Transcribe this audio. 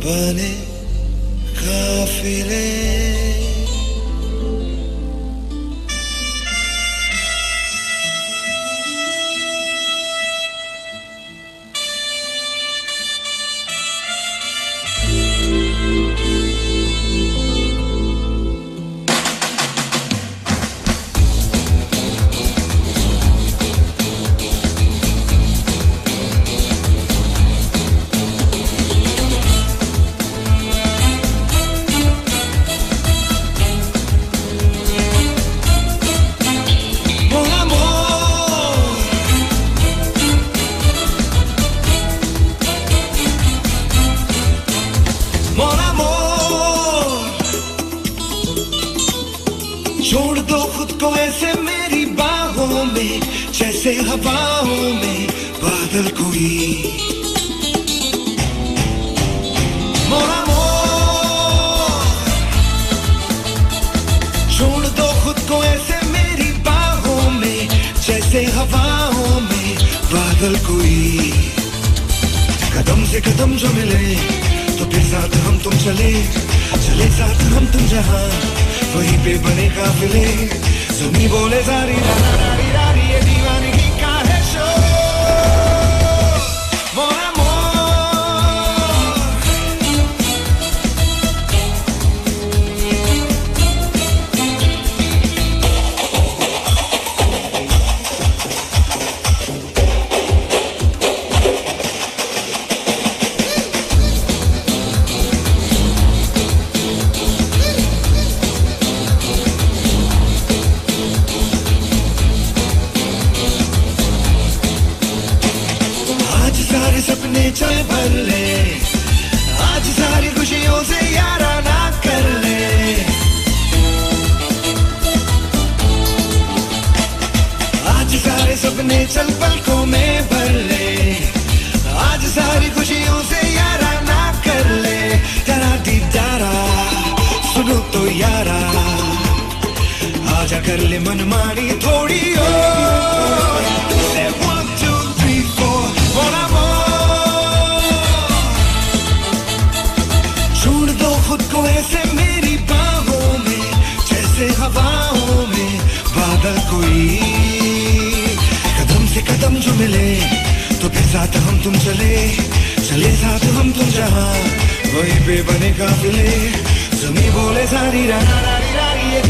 बने काफिले। छोड़ दो खुद को ऐसे मेरी बाहों में, जैसे हवाओं में बादल कोई। मोर अमोर, छोड़ दो खुद को ऐसे मेरी बाहों में, जैसे हवाओं में बादल कोई। कदम से कदम जो मिले तो फिर साथ हम तुम चले, चले साथ हम तुम जहां वहीं पे बने काफिले। ज़मीं बोले सारी रारी रारी ये दीवानगी का है शोर। मोर सारे सपने चल भर ले, आज सारी खुशियों से यारा ना कर ले। आज सारे सपने चल पलकों में भर ले, आज सारी खुशियों से यारा ना कर ले। जरा दीदारा सुनो तो यारा, आजा कर ले मनमानी थोड़ी और। छोड़ दो खुद को ऐसे मेरी बाहों में, जैसे हवाओं में बादल कोई। कदम से कदम जो मिले तो फिर साथ हम तुम चले, चले साथ हम तुम जहां वहीं पे बने काफिले। ज़मीं बोले सारी रारी रारी ये